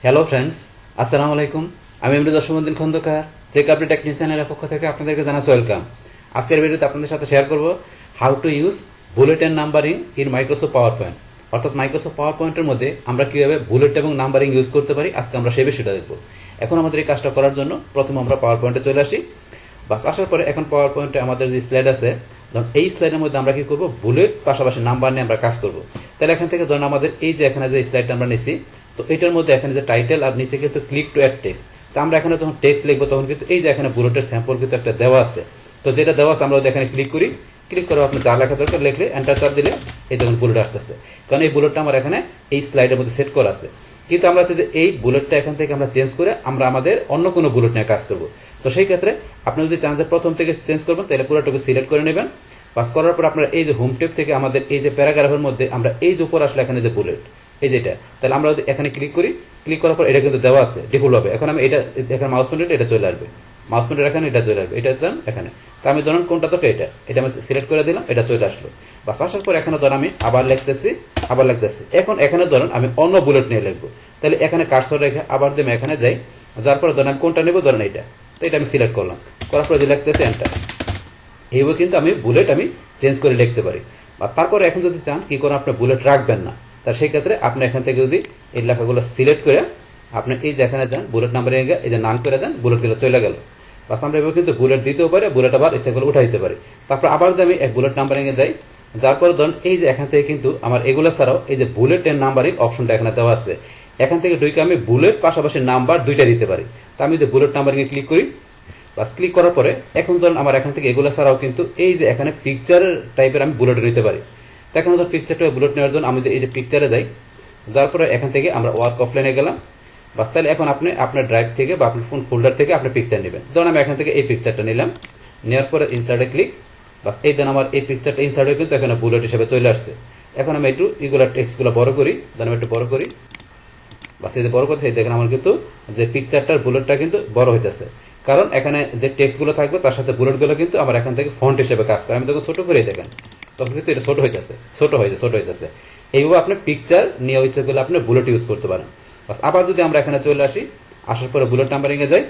Hello friends, আসসালামু আলাইকুম। আমি MD Jasimuddin Khandakar, check update টেকনিশিয়ানের পক্ষ থেকে আপনাদেরকে জানাচ্ছি ওয়েলকাম। আজকের ভিডিওতে আপনাদের সাথে শেয়ার করব how to use bullet and numbering in Microsoft power point. অর্থাৎ মাইক্রোসফট পাওয়ার পয়েন্টের মধ্যে আমরা কীভাবে বুলেট এবং নাম্বারিং ইউজ করতে পারি, আজকে আমরা সেই বিষয়টা দেখব। এখন আমাদের এই কাজটা করার জন্য প্রথমে আমরা পাওয়ার পয়েন্টে চলে আসি। বাস আসার পরে এখন পাওয়ার পয়েন্টে আমাদের যে স্লাইড আছে, ধরুন এই স্লাইডের মধ্যে আমরা কি করব, বুলেট পাশাপাশি নাম্বার নিয়ে আমরা কাজ করব। তাহলে এখান থেকে ধরুন আমাদের এই যে এখানে যে স্লাইডটা আমরা নিছি, তো এটার মধ্যে এখানে যে টাইটেল আর নিচে কিন্তু ক্লিক টু অ্যাড টেক্সট। তো আমরা এখানে যখন টেক্সট লিখবো তখন কিন্তু এই যে এখানে বুলেটের স্যাম্পল কিন্তু একটা দেওয়া আছে। তো যেটা দেওয়া আছে আমরা এখানে ক্লিক করি, ক্লিক করে আপনি যা লেখা দরকার লিখলে এন্টার চাপ দিলে এই দেখুন বুলেট আসতেছে, কারণ এই বুলেটটা আমার এখানে এই স্লাইডের মধ্যে সেট করা আছে। কিন্তু আমরা হচ্ছে যে এই বুলেটটা এখান থেকে আমরা চেঞ্জ করে আমরা আমাদের অন্য কোনো বুলেট নিয়ে কাজ করব। তো সেই ক্ষেত্রে আপনি যদি চান যে প্রথম থেকে চেঞ্জ করবেন, তাহলে পুরোটাকে সিলেক্ট করে নেবেন। পাস করার পর আপনার এই যে হোম ট্যাব থেকে আমাদের এই যে প্যারাগ্রাফের মধ্যে আমরা এই যে উপর আসলে এখানে যে বুলেট এই যেটা, তাহলে আমরা যদি এখানে ক্লিক করি, ক্লিক করার পর এটা কিন্তু দেওয়া আছে ডিফল্ট হবে। এখন আমি এটা এখানে মাউস পয়েন্টার এটা চলে আসবে, মাউস পয়েন্টার এখানে এটা চলে আসবে, এটা চান এখানে। তো আমি ধরুন কোনটা তো এটা আমি সিলেক্ট করে দিলাম, এটা চলে আসলো। বাস আসার পর এখানে ধরুন আমি আবার লিখতেছি। এখন এখানে ধরুন আমি অন্য বুলেট নিয়ে লিখবো, তাহলে এখানে কার্সর রেখে আবার আমি এখানে যাই, যার পরে ধরুন আমি কোনটা নেবো, ধরুন এটা। তো এটা আমি সিলেক্ট করলাম, করার পরে যে লিখতেছি এন্টার। এইভাবে কিন্তু আমি বুলেট আমি চেঞ্জ করে লিখতে পারি। বা তারপরে এখন যদি চান কি করে আপনি বুলেট রাখবেন না, তার সেই ক্ষেত্রে আপনি এখান থেকে যদি এই লেখাগুলো সিলেক্ট করে আপনি এই যে এখানে যান, বুলেট নাম্বারে এই যে নাম করে দেন, বুলেটগুলো চলে গেল। বাস আমরা এভাবে কিন্তু বুলেট দিতেও পারি, বুলেট আবার ইচ্ছা করে উঠা দিতে পারি। তারপর আবার যদি আমি এক বুলেট নাম্বারিং এ যাই, যার পরে ধরুন এই যে এখান থেকে কিন্তু আমার এগুলো ছাড়াও এই যে বুলেট এন্ড নাম্বারিং অপশনটা এখানে দেওয়া আছে। এখান থেকে দুইকে আমি বুলেট পাশাপাশি নাম্বার দুইটা দিতে পারি। তো আমি যদি বুলেট নাম্বারিং এ ক্লিক করি, বাস ক্লিক করার পরে এখন ধরুন আমার এখান থেকে এগুলো ছাড়াও কিন্তু এই যে এখানে পিকচার টাইপের আমি বুলেট নিতে পারি। তো এখন ধর পিকচারটা বুলেট নেওয়ার জন্য আমি এই যে পিকচারে যাই, যার পরে এখান থেকে আমরা ওয়ার্ক অফলাইনে গেলাম। বাস তাহলে এখন আপনি আপনার ড্রাইভ থেকে বা আপনার ফোন ফোল্ডার থেকে আপনি পিকচার নেবেন। ধরুন আমি এখান থেকে এই পিকচারটা নিলাম, নেওয়ার পরে ইনসার্টে ক্লিক। বাস এই দেন আমার এই পিকচারটা ইনসার্টে কিন্তু এখানে বুলেট হিসেবে চলে আসছে। এখন আমি একটু এগুলো টেক্সটগুলো বড় করি, দেন আমি একটু বড় করি। বাস এই যে বড় করতে দেখেন আমার কিন্তু যে পিকচারটার বুলেটটা কিন্তু বড় হইতেছে, কারণ এখানে যে টেক্সটগুলো থাকবে তার সাথে বুলেটগুলো কিন্তু আমার এখান থেকে ফন্ট হিসেবে কাজ করে। আমি যখন ছোট করে দেখেন তখন কিন্তু এটা ছোট হইতেছে। এইভাবে আপনি পিকচার নিয়ে ইচ্ছে করলে আপনি বুলেট ইউজ করতে পারেন। বাস আবার যদি আমরা এখানে চলে আসি, আসার পরে বুলেট নাম্বারিং এ যাই,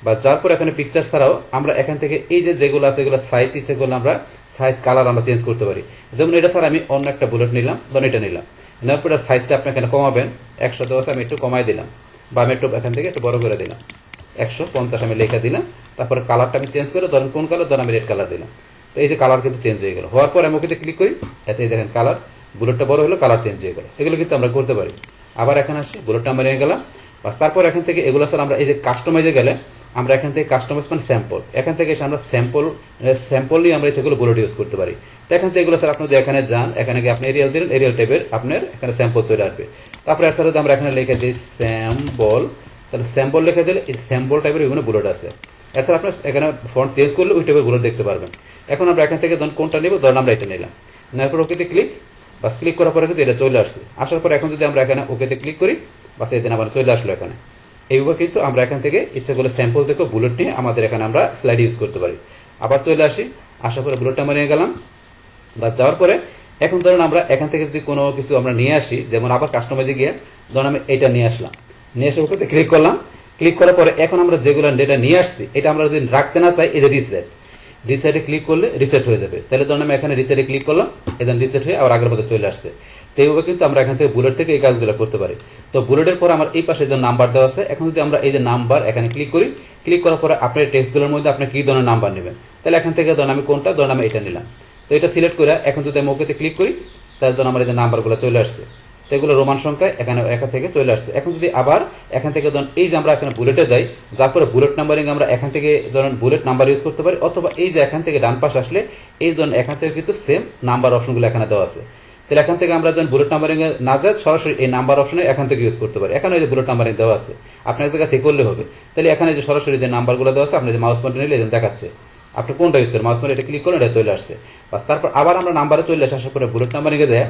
বা যার পর এখানে পিকচার ছাড়াও আমরা এখান থেকে এই যে যেগুলো আছে এগুলো সাইজ ইচ্ছে করলে আমরা সাইজ কালার আমরা চেঞ্জ করতে পারি। যেমন এটা ছাড়া আমি অন্য একটা বুলেট নিলাম, ধরুন এটা নিলাম, নেওয়ার পরে সাইজটা আপনি এখানে কমাবেন, 110 আমি একটু কমাই দিলাম, বা আমি একটু এখান থেকে একটু বড় করে দিলাম, 150 আমি লেখা দিলাম। তারপরে কালারটা আমি চেঞ্জ করে ধরেন কোন কালার, ধরেন আমি রেড কালার দিলাম। তো এই যে কালার কিন্তু চেঞ্জ হয়ে গেল। হওয়ার পর আমি ওকে ক্লিক করি, এতে দেখেন কালার বুলেটটা বড় হলো, কালার চেঞ্জ হয়ে গেল। এগুলো কিন্তু আমরা করতে পারি। আবার এখানে আসি, বুলেটটা আমরা নিয়ে গেলাম। বাস তারপর এখান থেকে এগুলো স্যার আমরা এই যে কাস্টমাইজে গেলে আমরা এখান থেকে কাস্টমাইজ মানে স্যাম্পল, এখান থেকে এসে আমরা স্যাম্পল নিয়ে আমরা যেগুলো বুলেট ইউজ করতে পারি। তো এখান থেকে এগুলো স্যার আপনি যদি এখানে যান, এখানে গিয়ে আপনি এরিয়াল দিলেন, এরিয়াল টাইপের আপনার এখানে স্যাম্পল চলে আসবে। তারপরে স্যার যদি আমরা এখানে লিখে দিই স্যাম্পল, তাহলে স্যাম্পল লিখে দিলে এই স্যাম্পল টাইপের বিভিন্ন বুলেট আছে। এছাড়া আপনার এখানে ফন্ট চেঞ্জ করলে ওই টাইপের বুলেট দেখতে পারবেন। এখন আমরা এখান থেকে ধরুন কোনটা নেব, ধরুন আমরা এটা নিলাম, নেওয়ার পর ওকেতে ক্লিক। বাস ক্লিক করার পরে কিন্তু এটা চলে আসছে। আসার পর এখন যদি আমরা এখানে ওকেতে ক্লিক করি, বাস এদিন আবার চলে আসলো এখানে। এইভাবে কিন্তু আমরা এখান থেকে ইচ্ছা করলে স্যাম্পল থেকে বুলেট নিয়ে আমাদের এখানে আমরা স্লাইড ইউজ করতে পারি। আবার চলে আসি, আসার পরে বুলেটটা আমরা নিয়ে গেলাম। বা যাওয়ার পরে এখন ধরুন আমরা এখান থেকে যদি কোনো কিছু আমরা নিয়ে আসি, যেমন আবার কাস্টমাইজে গিয়ে ধরুন আমি এটা নিয়ে আসলাম, নিয়ে এসে ওকে ক্লিক করলাম। ক্লিক করার পরে এখন আমরা যেগুলো ডেটা নিয়ে আসছি এটা আমরা যদি রাখতে না চাই, এই যে রিসেটে ক্লিক করলে রিসেট হয়ে যাবে। তাহলে ধরুন আমি এখানে রিসেটে ক্লিক করলাম, এখানে রিসেট হয়ে আবার আগের মতো চলে আসছে। তো এইভাবে কিন্তু আমরা এখান থেকে বুলেট থেকে এই কাজগুলো করতে পারি। তো বুলেটের পরে আমার এই পাশে যে নাম্বার দেওয়া আছে, এখন যদি আমরা এই যে নাম্বার এখানে ক্লিক করি, ক্লিক করার পরে আপনার টেক্সটগুলোর মধ্যে আপনি কি ধরনের নাম্বার নেবেন, তাহলে এখান থেকে ধরুন আমি কোনটা, ধরুন আমি এটা নিলাম। তো এটা সিলেক্ট করে এখন যদি আমি ওকেতে ক্লিক করি, তাহলে ধরুন আমার এই যে নাম্বারগুলো চলে আসছে। তো এগুলো রোমান সংখ্যায় এখানে একা থেকে চলে আসছে। এখন যদি আবার এখান থেকে ধরুন এই যে আমরা এখানে বুলেটে যাই, তারপরে বুলেট নাম্বারিং আমরা এখান থেকে ধরুন বুলেট নাম্বার ইউজ করতে পারি, অথবা এই যে এখান থেকে ডান পাশ আসলে এই ধরুন এখান থেকে কিন্তু সেম নাম্বার অপশনগুলো এখানে দেওয়া আছে। তাহলে এখান থেকে আমরা যখন বুলেট নাম্বারিং এ না যাই, সরাসরি এই নাম্বার অপশনে এখান থেকে ইউজ করতে পারি। এখানে এই যে বুলেট নাম্বারিং দেওয়া আছে, আপনার এক জায়গা থেকে করলে হবে। তাহলে এখানে যে সরাসরি যে নাম্বারগুলো দেওয়া আছে, আপনি যে মাউস পয়েন্টার নিলে দেখাচ্ছে আপনি কোনটা ইউজ করেন, মাউস পয়েন্টার এটা ক্লিক করেন, এটা চলে আসছে। বাস তারপর আবার আমরা নাম্বারে চলে আসার পরে বুলেট নাম্বারিং এ যায়,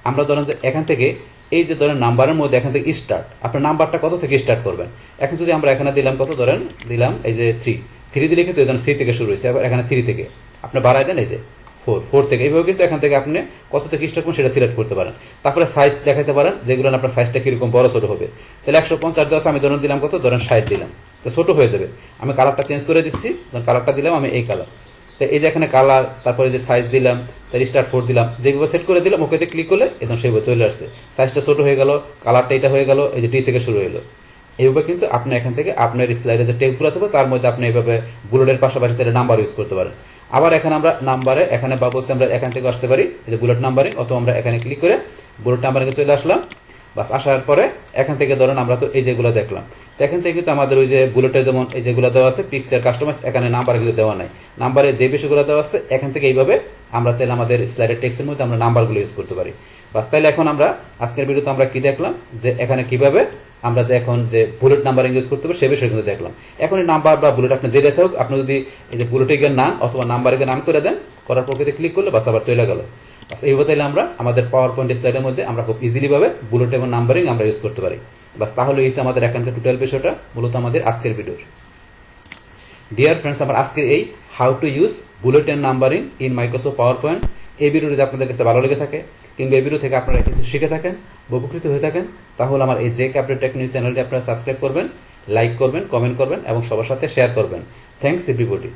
আমরা ধরেন যে এখান থেকে এই যে ধরেন নাম্বারের মধ্যে এখান থেকে স্টার্ট, আপনার নাম্বারটা কত থেকে স্টার্ট করবেন। এখন যদি আমরা এখানে দিলাম কত, ধরেন দিলাম এই যে 3 দিলে কিন্তু ধরেন 3 থেকে শুরু হয়েছে, আবার এখানে 3 থেকে আপনি বাড়াই দেন এই যে 4 থেকে এইভাবে কিন্তু এখান থেকে আপনি কত থেকে স্টার্ট করবেন সেটা সিলেক্ট করতে পারেন। তারপরে সাইজ দেখাতে পারেন, যেগুলো আপনার সাইজটা কিরকম বড় ছোট হবে। তাহলে 150 দেওয়া আছে, আমি ধরুন দিলাম কত, ধরেন 60 দিলাম, তো ছোট হয়ে যাবে। আমি কালারটা চেঞ্জ করে দিচ্ছি, কালারটা দিলাম আমি এই কালার। তো এই যে এখানে কালার, তারপরে যে সাইজ দিলাম, তার স্টার্ট 4 দিলাম, যেগুলো সেট করে দিলাম ওকেতে ক্লিক করলে একদম সেভাবে চলে আসছে। সাইজটা ছোট হয়ে গেল, কালারটা এটা হয়ে গেল, এই যে ডি থেকে শুরু হলো। এইভাবে কিন্তু আপনি এখান থেকে আপনার স্লাইডে যে টেক্সটগুলো থাকবে তার মধ্যে আপনি এইভাবে বুলেটের পাশাপাশি নাম্বার ইউজ করতে পারেন। আবার এখানে আমরা নাম্বারে এখানে বাবলস আমরা এখান থেকে আসতে পারি, এই যে বুলেট নাম্বারিং, অথবা আমরা এখানে ক্লিক করে বুলেট নাম্বারিংয়ে চলে আসলাম। বাস আসার পরে এখান থেকে ধরুন আমরা তো এই যেগুলো দেখলাম, তো এখান থেকে কিন্তু আমাদের ওই যে বুলেটে যেমন এই যেগুলো দেওয়া আছে পিকচার কাস্টমাইজ, এখানে নাম্বার কিন্তু দেওয়া নাই। নাম্বারে যে বিষয়গুলো দেওয়া আছে এখান থেকে এইভাবে আমরা চাইলে আমাদের স্লাইডের টেক্সটের মধ্যে আমরা নাম্বারগুলো ইউজ করতে পারি। বাস তাইলে এখন আমরা আজকের ভিডিওতে আমরা কি দেখলাম, যে এখানে কিভাবে আমরা যে এখন যে বুলেট নাম্বারিং ইউজ করতে হবে সে বিষয়ে কিন্তু দেখলাম। এখন এই নাম্বার বা বুলেট আপনি যেটা হোক, আপনি যদি এই যে বুলেটে নাম অথবা নাম্বারে নাম করে দেন, করার প্রকৃতি ক্লিক করলে বাস আবার চলে গেল। এইভাবে তাইলে আমরা আমাদের পাওয়ার পয়েন্ট স্লাইডের মধ্যে আমরা খুব ইজিলি ভাবে বুলেট এবং নাম্বারিং আমরা ইউজ করতে পারি। বাস তাহলে এই আমাদের এখানকার টোটাল বিষয়টা মূলত আমাদের আজকের ভিডিওর। ডিয়ার ফ্রেন্ডস, আমার আজকের এই how to use bullet and numbering in Microsoft PowerPoint এই ভিডিও যদি আপনাদের কাছে ভালো লেগে থাকে, কিংবা এই ভিডিও থেকে আপনারা কিছু শিখে থাকেন, উপকৃত হয়ে থাকেন, তাহলে আমার এই যে আপডেট টেক নিউজ চ্যানেলটি আপনারা সাবস্ক্রাইব করবেন, লাইক করবেন, কমেন্ট করবেন এবং সবার সাথে শেয়ার করবেন। Thanks everybody.